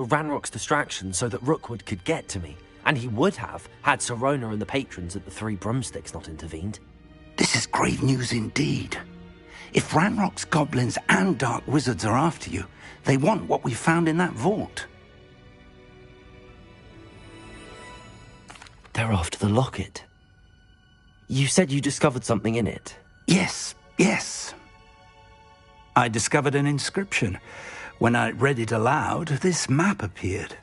Ranrock's distraction so that Rookwood could get to me, and he would have had Sirona and the patrons at the Three Broomsticks not intervened. This is grave news indeed. If Ranrock's goblins and dark wizards are after you, they want what we found in that vault. They're after the locket. You said you discovered something in it. Yes. I discovered an inscription. When I read it aloud, this map appeared.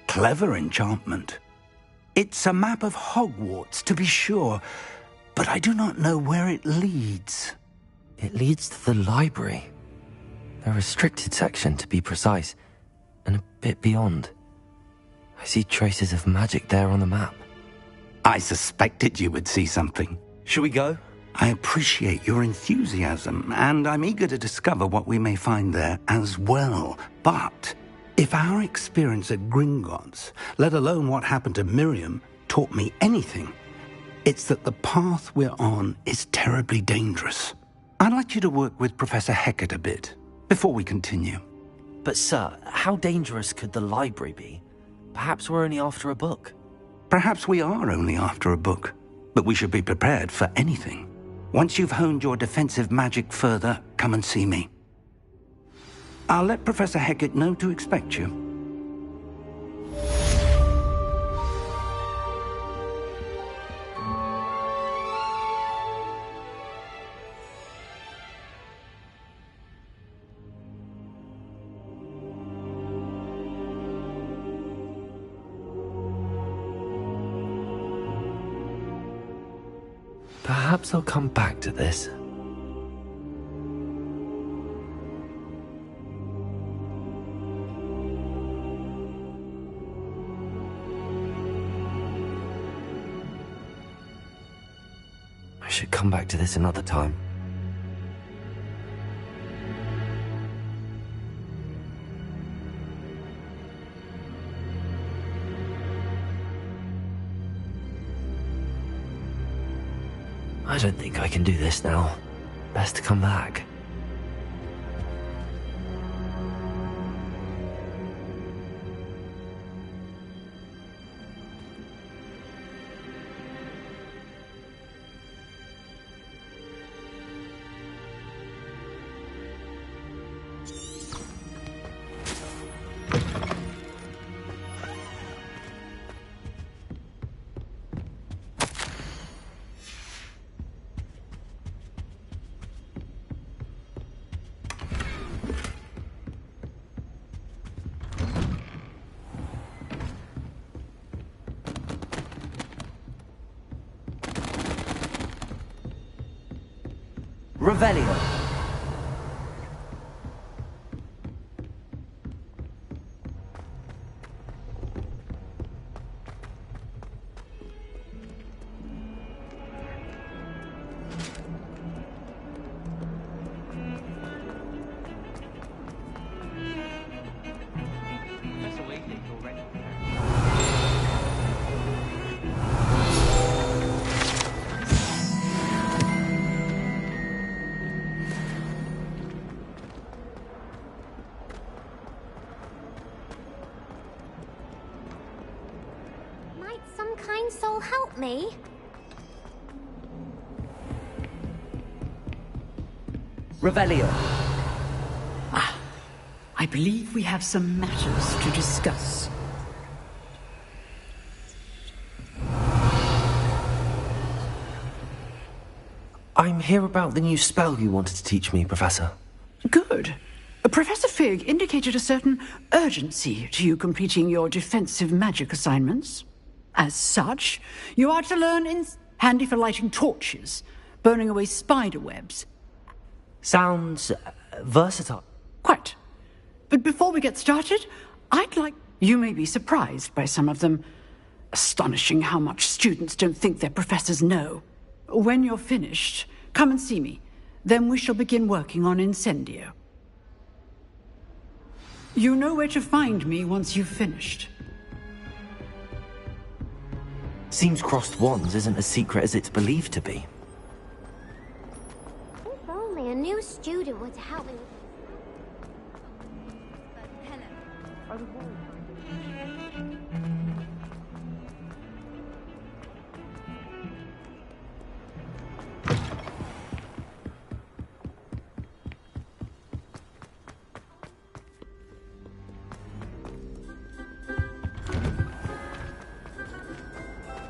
Clever enchantment. It's a map of Hogwarts, to be sure, but I do not know where it leads. It leads to the library. The restricted section, to be precise, and a bit beyond. I see traces of magic there on the map. I suspected you would see something. Shall we go? I appreciate your enthusiasm, and I'm eager to discover what we may find there as well. But if our experience at Gringotts, let alone what happened to Miriam, taught me anything, it's that the path we're on is terribly dangerous. I'd like you to work with Professor Hecat a bit before we continue. But sir, how dangerous could the library be? Perhaps we're only after a book. Perhaps we are only after a book, but we should be prepared for anything. Once you've honed your defensive magic further, come and see me. I'll let Professor Hecat know to expect you. Perhaps I'll come back to this. I should come back to this another time. I don't think I can do this now. Best to come back. Revelio. Soul help me? Revelio. I believe we have some matters to discuss. I'm here about the new spell you wanted to teach me, Professor. Good. Professor Fig indicated a certain urgency to you completing your defensive magic assignments. As such, you are to learn handy for lighting torches, burning away spider webs. Sounds versatile. Quite. But before we get started, you may be surprised by some of them. Astonishing how much students don't think their professors know. When you're finished, come and see me. Then we shall begin working on Incendio. You know where to find me once you've finished. Seems crossed wands isn't as secret as it's believed to be. If only a new student would help me.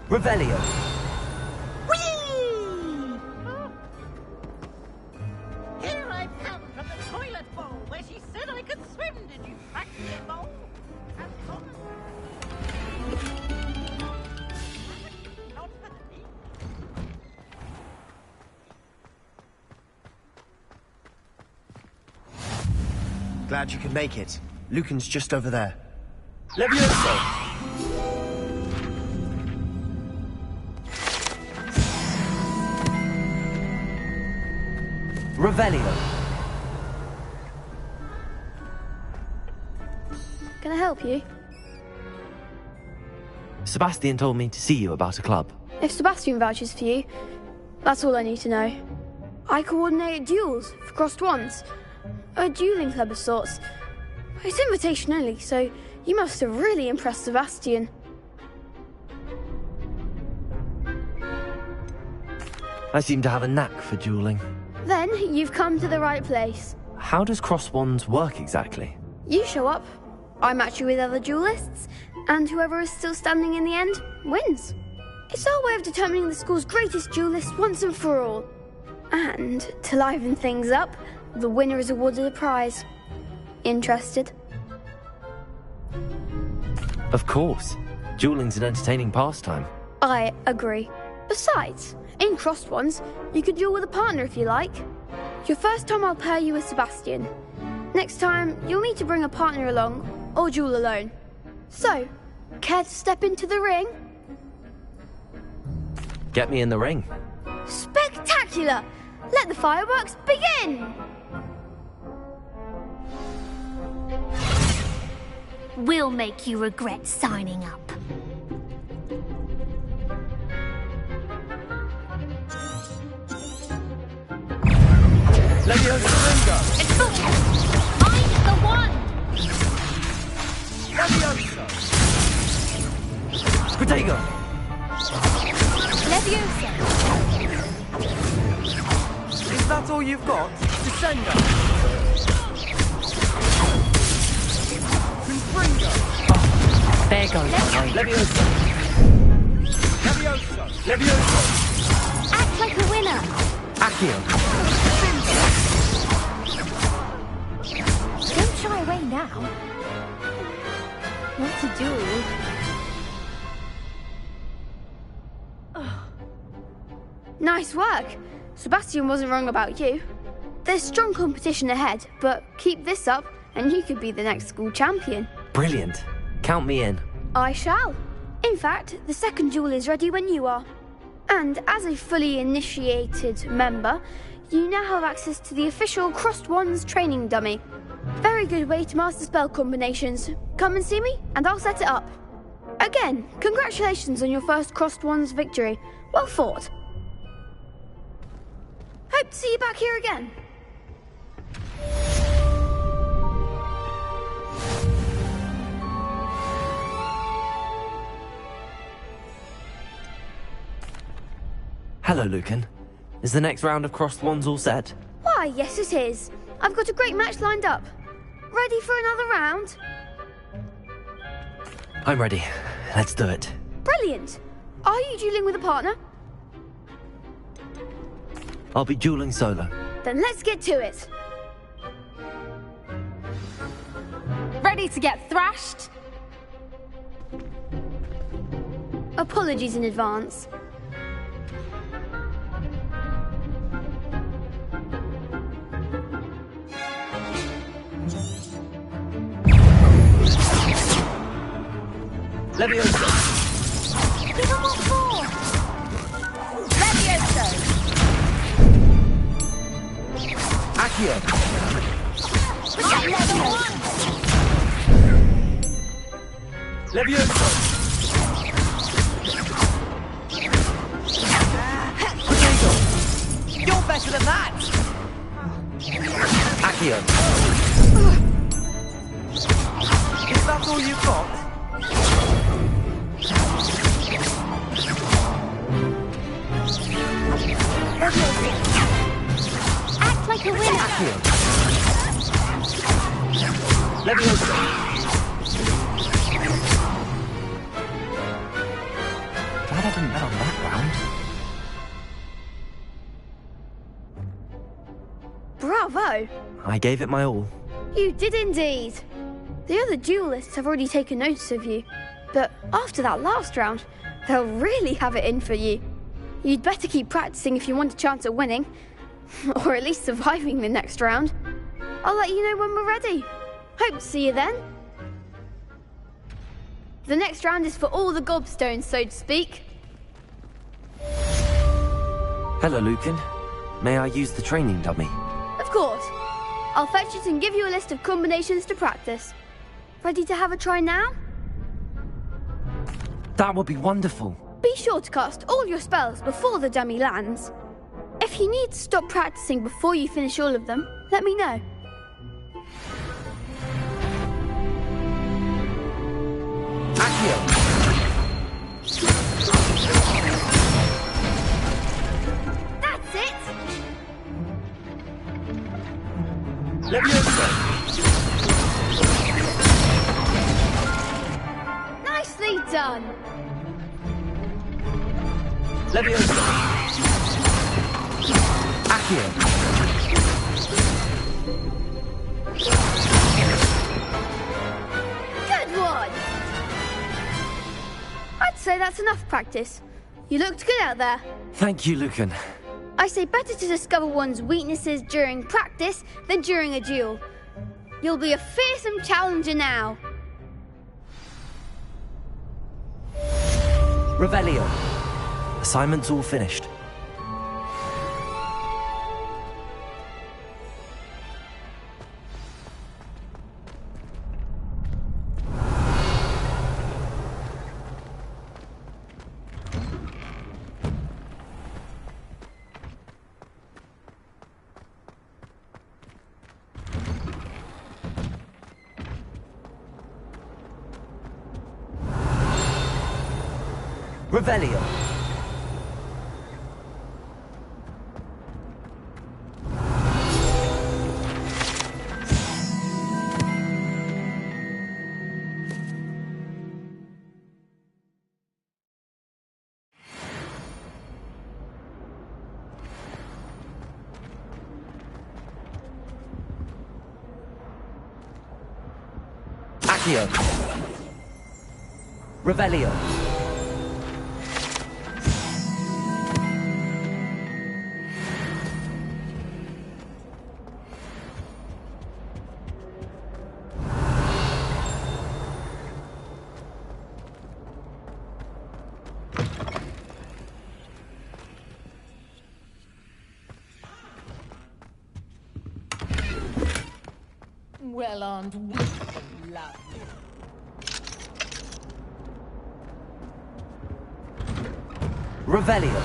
Revelio. Whee! Here I come from the toilet bowl where she said I could swim. Did you practice it, bowl? As common. Not for the deep. Glad you could make it. Lucan's just over there. Levioso! Revelio. Can I help you? Sebastian told me to see you about a club. If Sebastian vouches for you, that's all I need to know. I coordinate duels for crossed wands. A dueling club of sorts. It's invitation only, so you must have really impressed Sebastian. I seem to have a knack for dueling. Then you've come to the right place. How does cross wands work exactly? You show up, I match you with other duelists, and whoever is still standing in the end wins. It's our way of determining the school's greatest duelist once and for all. And to liven things up, the winner is awarded a prize. Interested? Of course. Dueling's an entertaining pastime. I agree. Besides, in crossed ones, you could duel with a partner if you like. Your first time I'll pair you with Sebastian. Next time, you'll need to bring a partner along, or duel alone. So, care to step into the ring? Get me in the ring. Spectacular! Let the fireworks begin! We'll make you regret signing up. Levioso Ringo! It's booked! I'm the one! Levioso! Protego! Leviosa! Is that all you've got? Descendo! Confringo! There goes. Levioso! Levioso! Levioso! Act like a winner! Accio! Don't shy away now. What to do? Nice work. Sebastian wasn't wrong about you. There's strong competition ahead, but keep this up and you could be the next school champion. Brilliant. Count me in. I shall. In fact, the second duel is ready when you are. And as a fully initiated member, you now have access to the official Crossed Wands training dummy. Very good way to master spell combinations. Come and see me, and I'll set it up. Again, congratulations on your first Crossed Wands victory. Well fought. Hope to see you back here again. Hello, Lucan. Is the next round of crossed wands all set? Why, yes it is. I've got a great match lined up. Ready for another round? I'm ready. Let's do it. Brilliant. Are you dueling with a partner? I'll be dueling solo. Then let's get to it. Ready to get thrashed? Apologies in advance. Levioso! Give them what for! Levioso! Accio! I'm level one! Levioso! Protego! You're better than that! Accio! that all you've got? Act like a winner. Accio. Leviosa. Glad I didn't bet on that round. Bravo! I gave it my all. You did indeed. The other duelists have already taken notice of you, but after that last round, they'll really have it in for you. You'd better keep practicing if you want a chance at winning, or at least surviving the next round. I'll let you know when we're ready. Hope to see you then. The next round is for all the gobstones, so to speak. Hello, Lucan. May I use the training dummy? Of course. I'll fetch it and give you a list of combinations to practice. Ready to have a try now? That would be wonderful. Be sure to cast all your spells before the dummy lands. If you need to stop practicing before you finish all of them, let me know. Accio. That's it! Leviosa. Nicely done! Leviosa. Accio. Good one! I'd say that's enough practice. You looked good out there. Thank you, Lucan. I say better to discover one's weaknesses during practice than during a duel. You'll be a fearsome challenger now. Revelio. Assignment's all finished. Revelio. Accio. Revelio. Well, aren't we lovely? Revelio.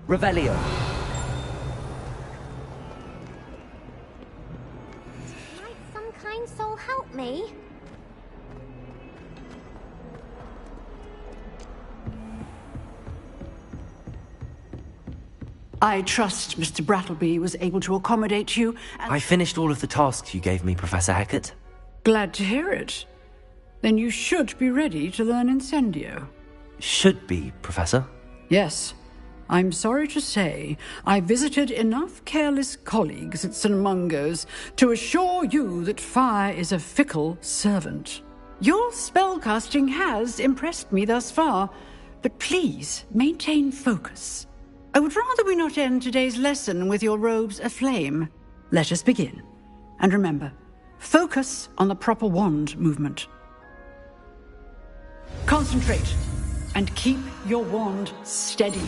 Revelio. Might some kind soul help me? I trust Mr. Brattleby was able to accommodate you, and I finished all of the tasks you gave me, Professor Hecat. glad to hear it. Then you should be ready to learn Incendio. Should be, Professor. Yes. I'm sorry to say, I visited enough careless colleagues at St. Mungo's to assure you that fire is a fickle servant. Your spellcasting has impressed me thus far, but please maintain focus. I would rather we not end today's lesson with your robes aflame. Let us begin. And remember, Focus on the proper wand movement. Concentrate and keep your wand steady.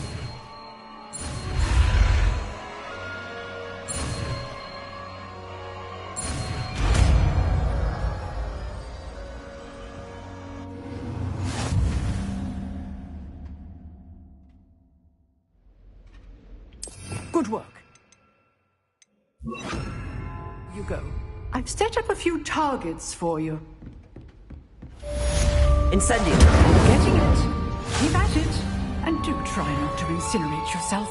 Good work. You go. I've set up a few targets for you. Incendio. Getting it. Keep at it. And do try not to incinerate yourself.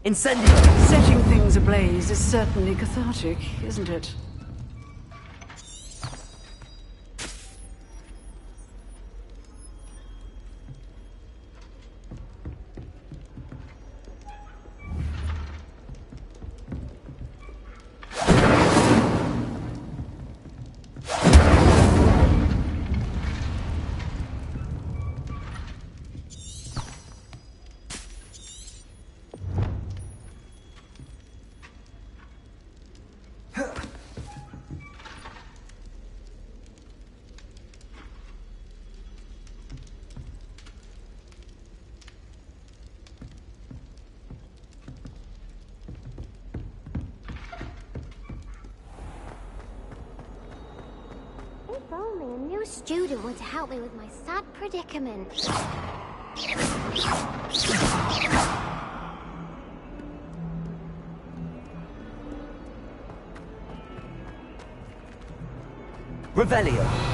Incendio. Setting things ablaze is certainly cathartic, isn't it? If only a new student were to help me with my sad predicament. Revelio.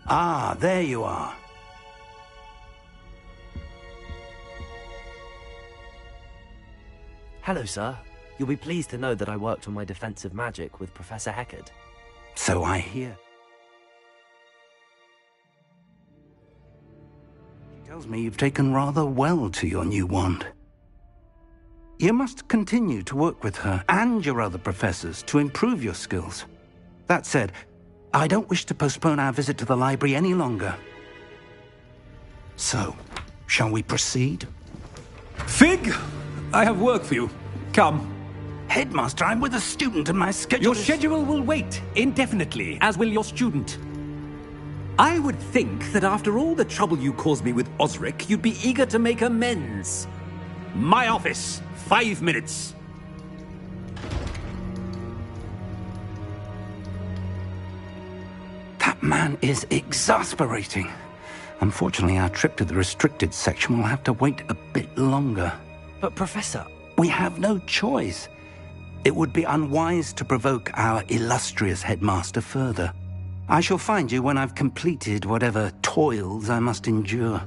Ah, there you are. Hello, sir. You'll be pleased to know that I worked on my defensive magic with Professor Heckard. So I hear. She tells me you've taken rather well to your new wand. You must continue to work with her and your other professors to improve your skills. That said, I don't wish to postpone our visit to the library any longer. So, shall we proceed? Fig, I have work for you. Come. Headmaster, I'm with a student and my schedule Your is... schedule will wait indefinitely, as will your student. I would think that after all the trouble you caused me with Osric, you'd be eager to make amends. My office, 5 minutes. That man is exasperating. Unfortunately, our trip to the restricted section will have to wait a bit longer. But, Professor... We have no choice. It would be unwise to provoke our illustrious headmaster further. I shall find you when I've completed whatever toils I must endure.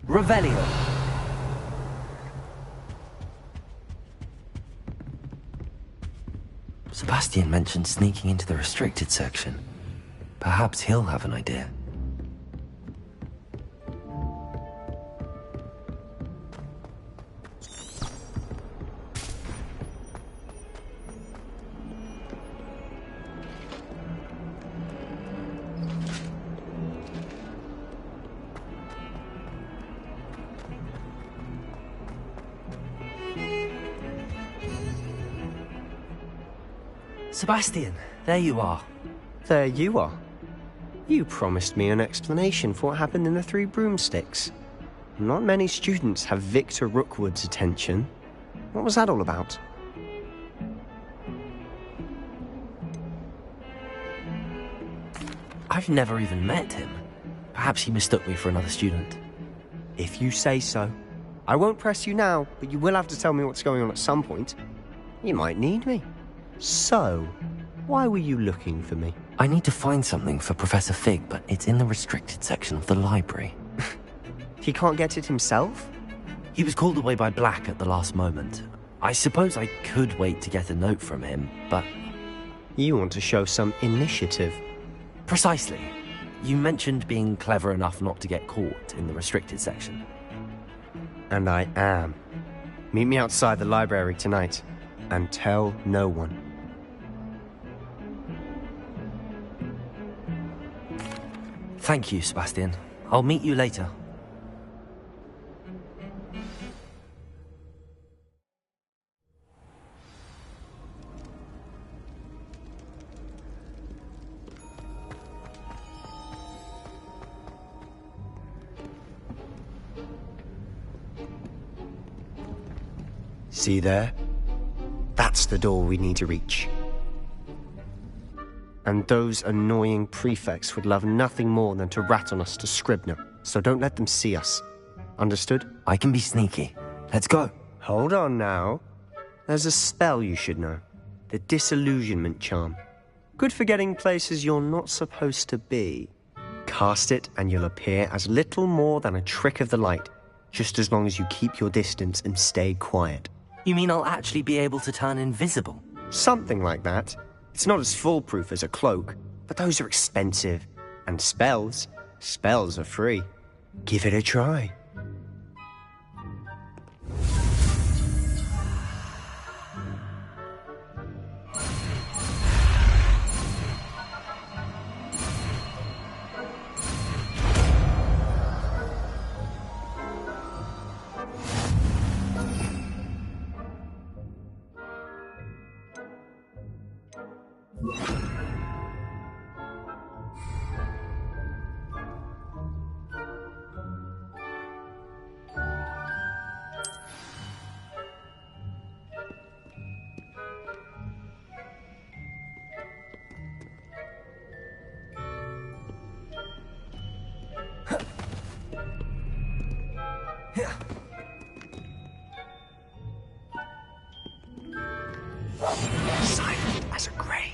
Revelio. Sebastian mentioned sneaking into the restricted section. Perhaps he'll have an idea. Sebastian, there you are. There you are. You promised me an explanation for what happened in the Three Broomsticks. Not many students have Victor Rookwood's attention. What was that all about? I've never even met him. Perhaps he mistook me for another student. If you say so. I won't press you now, but you will have to tell me what's going on at some point. You might need me. So, why were you looking for me? I need to find something for Professor Fig, but it's in the restricted section of the library. He can't get it himself? He was called away by Black at the last moment. I suppose I could wait to get a note from him, but... You want to show some initiative. Precisely. You mentioned being clever enough not to get caught in the restricted section. And I am. Meet me outside the library tonight, and tell no one. Thank you, Sebastian. I'll meet you later. See there? That's the door we need to reach. And those annoying prefects would love nothing more than to rat on us to Scribner, so don't let them see us. Understood? I can be sneaky. Let's go. Hold on now. There's a spell you should know. The Disillusionment Charm. Good for getting places you're not supposed to be. Cast it and you'll appear as little more than a trick of the light, just as long as you keep your distance and stay quiet. You mean I'll actually be able to turn invisible? Something like that. It's not as foolproof as a cloak, but those are expensive. And spells are free. Give it a try. Silent as a grave.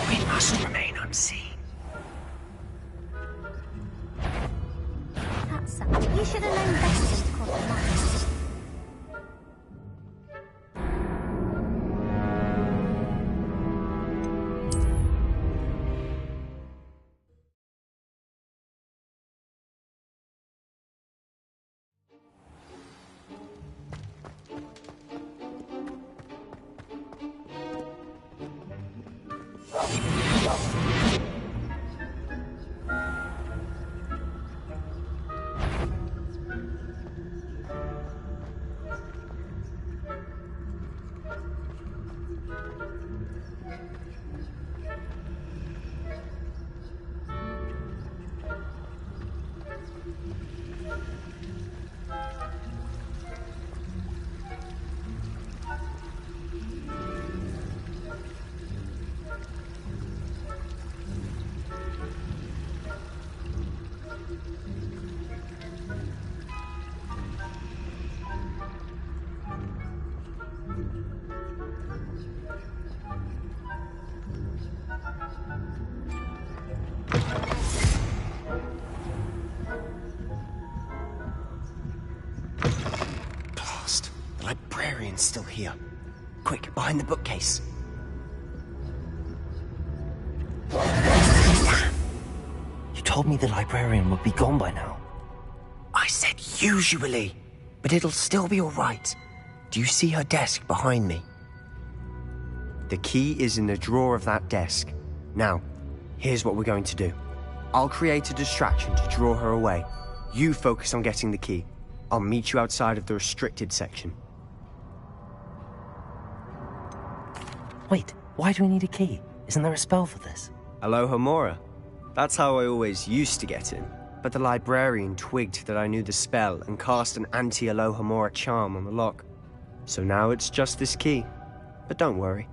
We must remain unseen. That's something. You should have known better than to cross the line. Someone's still here. Quick, behind the bookcase. You told me the librarian would be gone by now. I said usually, but it'll still be all right. Do you see her desk behind me? The key is in the drawer of that desk. Now, here's what we're going to do. I'll create a distraction to draw her away. You focus on getting the key. I'll meet you outside of the restricted section. Wait, why do we need a key? Isn't there a spell for this? Alohomora. That's how I always used to get in. But the librarian twigged that I knew the spell and cast an anti-Alohomora charm on the lock. So now it's just this key. But don't worry.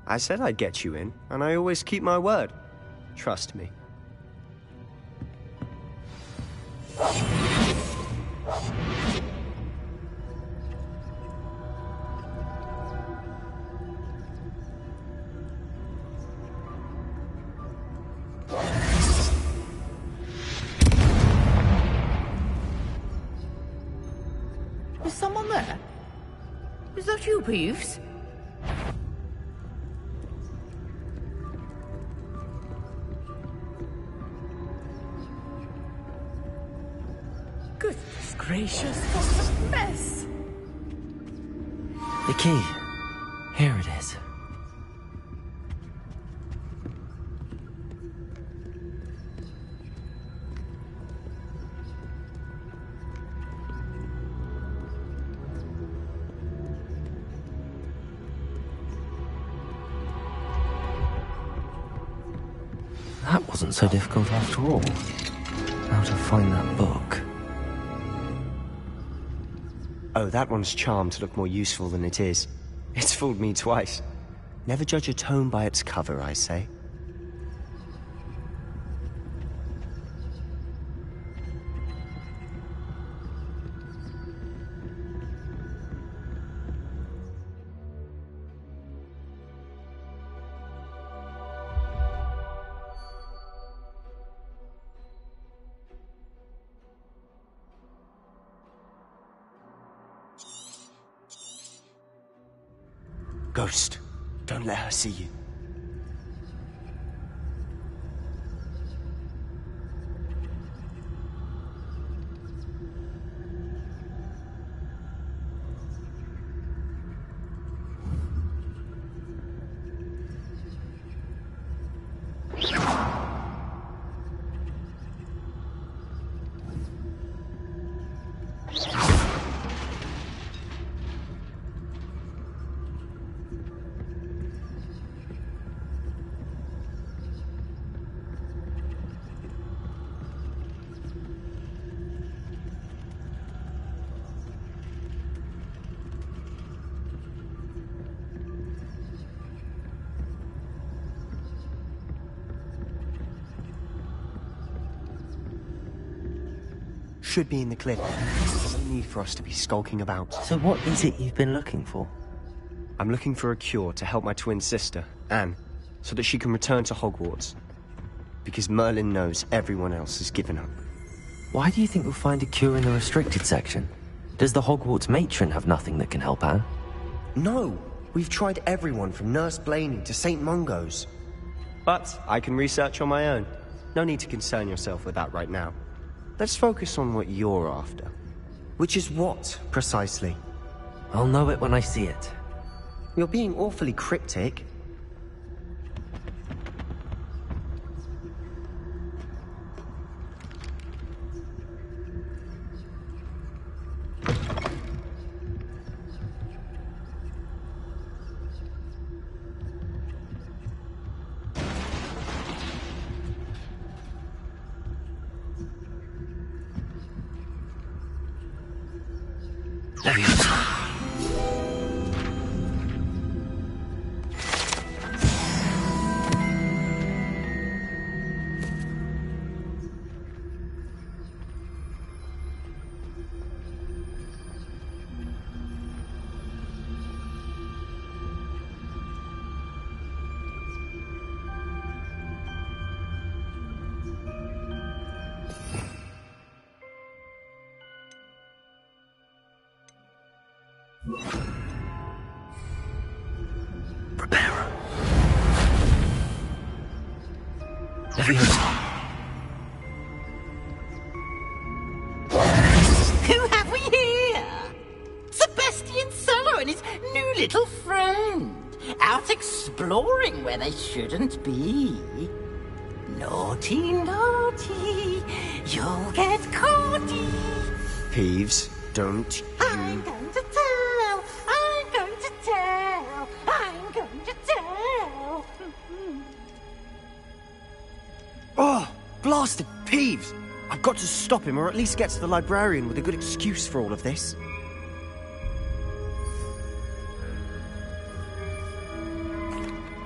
I said I'd get you in, and I always keep my word. Trust me. Is someone there? Is that you, Peeves? Goodness gracious, what a mess! The key. Here it is. That wasn't so difficult after all. How to find that book. Oh, that one's charmed to look more useful than it is. It's fooled me twice. Never judge a tome by its cover, I say. Ghost, don't let her see you. Should be in the cliff. There's no need for us to be skulking about. So what is it you've been looking for? I'm looking for a cure to help my twin sister, Anne, so that she can return to Hogwarts. Because Merlin knows everyone else has given up. Why do you think we'll find a cure in the restricted section? Does the Hogwarts matron have nothing that can help Anne? No! We've tried everyone from Nurse Blaney to St. Mungo's. But I can research on my own. No need to concern yourself with that right now. Let's focus on what you're after. Which is what, precisely? I'll know it when I see it. You're being awfully cryptic. Leviosa. Who have we here? Sebastian Solo and his new little friend. Out exploring where they shouldn't be. Naughty, naughty. You'll get caughty. Peeves, don't you... I'm going to tell. I'm going to tell. I'm going to tell. Oh, blasted Peeves! I've got to stop him, or at least get to the librarian with a good excuse for all of this.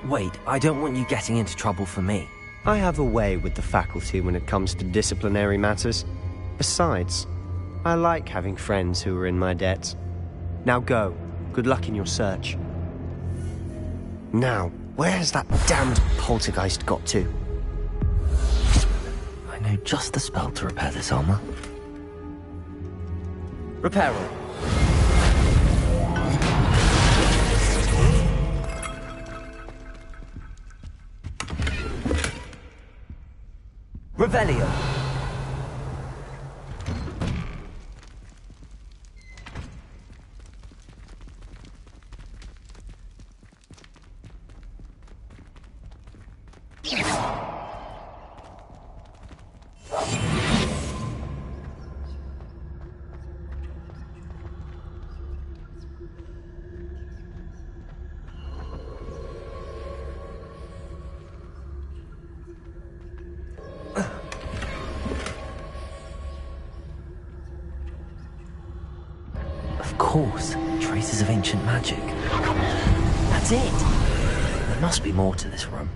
Wait, I don't want you getting into trouble for me. I have a way with the faculty when it comes to disciplinary matters. Besides, I like having friends who are in my debt. Now go. Good luck in your search. Now, where's that damned poltergeist got to? I know just the spell to repair this armor. Reparo. Revelio. Of course, traces of ancient magic. That's it. There must be more to this room.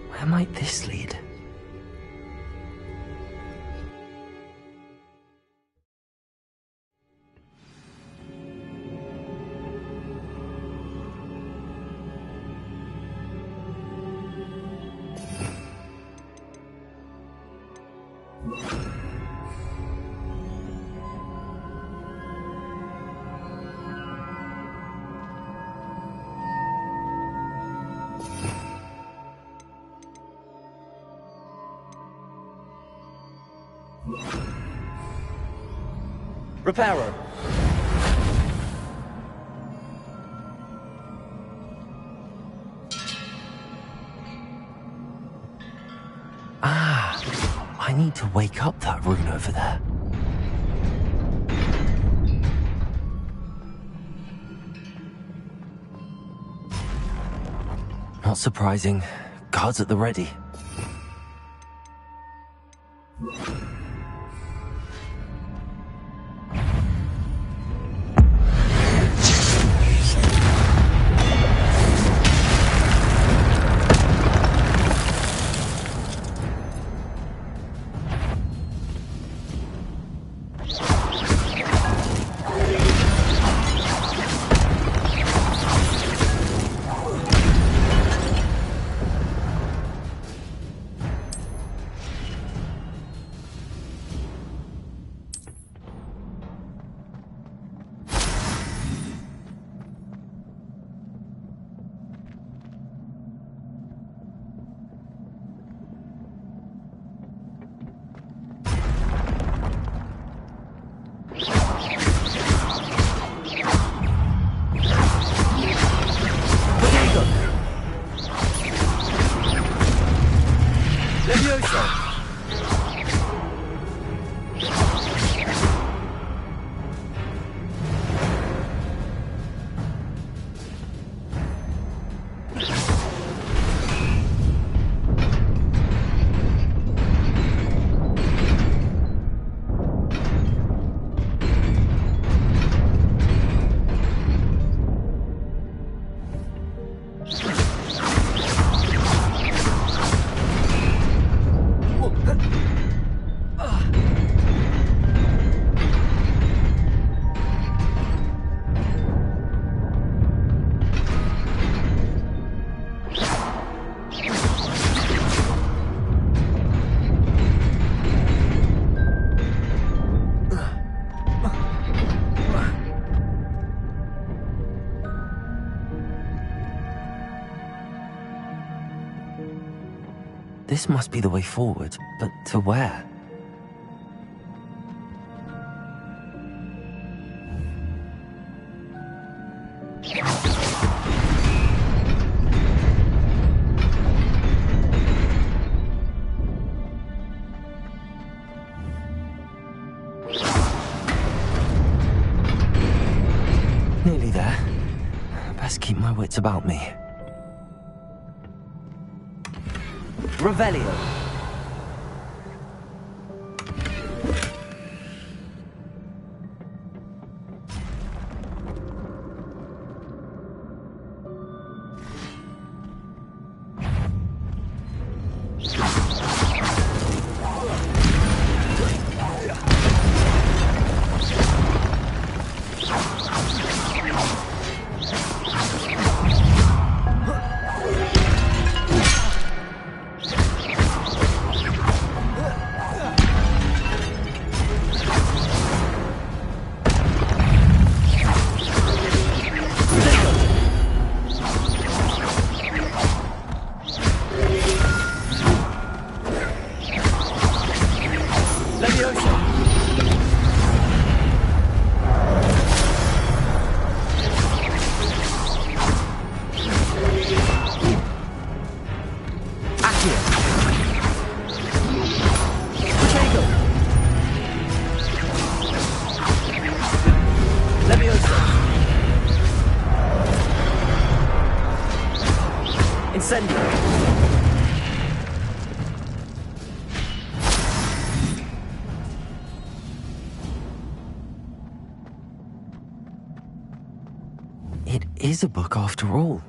Where might this lead? Reparo. I need to wake up that rune over there. Not surprising. Guards at the ready. This must be the way forward, but to where? Nearly there. Best keep my wits about me. Revelio. It is a book after all.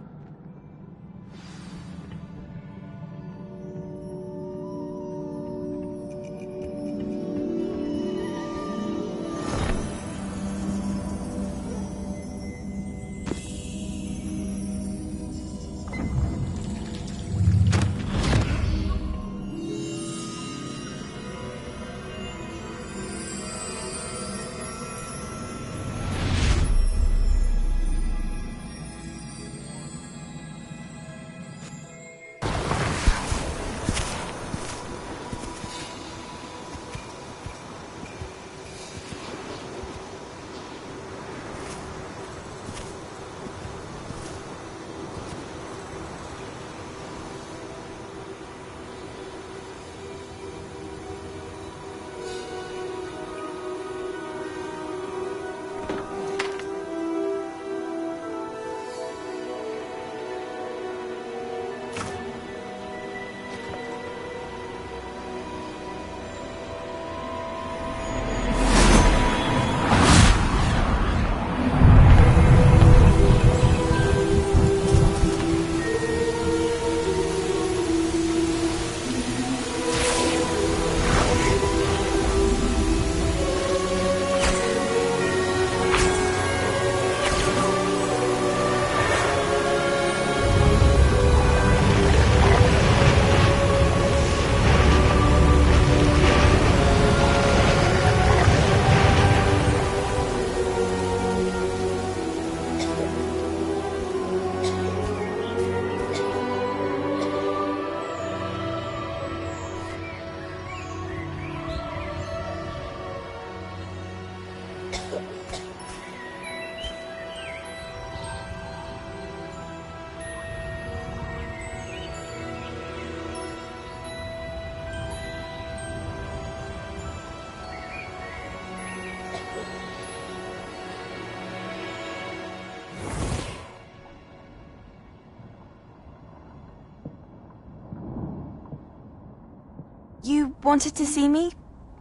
You wanted to see me?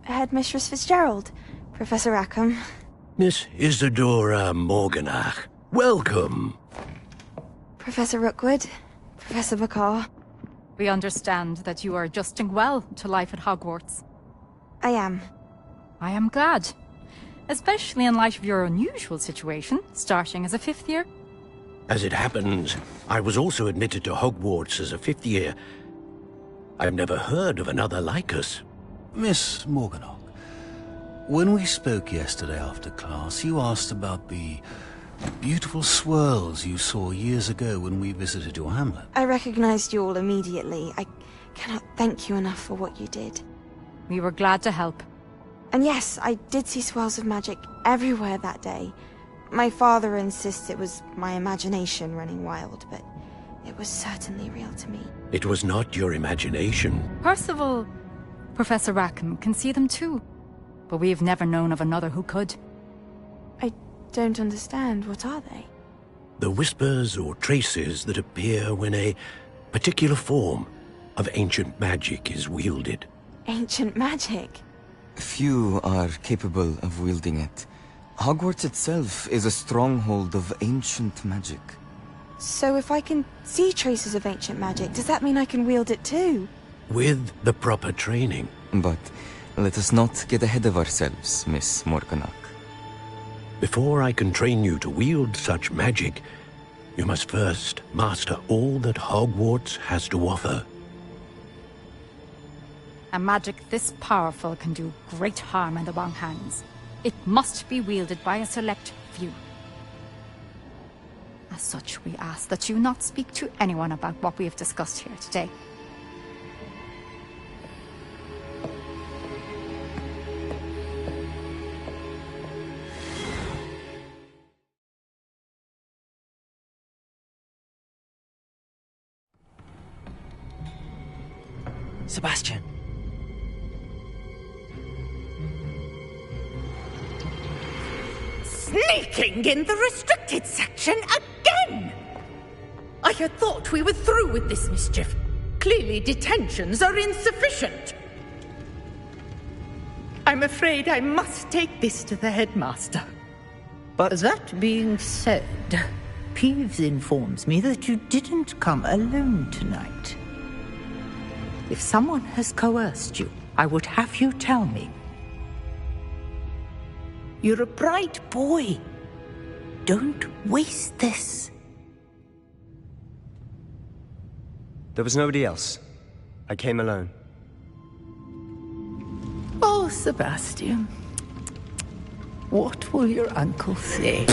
Headmistress Fitzgerald, Professor Rackham. Miss Isadora Morganach, welcome. Professor Rookwood, Professor Bakar. We understand that you are adjusting well to life at Hogwarts. I am. I am glad. Especially in light of your unusual situation, starting as a 5th year. As it happens, I was also admitted to Hogwarts as a 5th year. I've never heard of another like us. Miss Morganach, when we spoke yesterday after class, you asked about the beautiful swirls you saw years ago when we visited your hamlet. I recognized you all immediately. I cannot thank you enough for what you did. We were glad to help. And yes, I did see swirls of magic everywhere that day. My father insists it was my imagination running wild, but it was certainly real to me. It was not your imagination. Percival, Professor Rackham can see them too. But we've never known of another who could. I don't understand. What are they? The whispers or traces that appear when a particular form of ancient magic is wielded. Ancient magic? Few are capable of wielding it. Hogwarts itself is a stronghold of ancient magic. So if I can see traces of ancient magic, does that mean I can wield it too? With the proper training. But let us not get ahead of ourselves, Miss Morganach. Before I can train you to wield such magic, you must first master all that Hogwarts has to offer. A magic this powerful can do great harm in the wrong hands. It must be wielded by a select few. As such, we ask that you not speak to anyone about what we have discussed here today. Sebastian. Sneaking in the restricted section again! I had thought we were through with this mischief. Clearly detentions are insufficient. I'm afraid I must take this to the headmaster. But that being said, Peeves informs me that you didn't come alone tonight. If someone has coerced you, I would have you tell me. You're a bright boy. Don't waste this. there was nobody else. I came alone. Oh, Sebastian. What will your uncle say?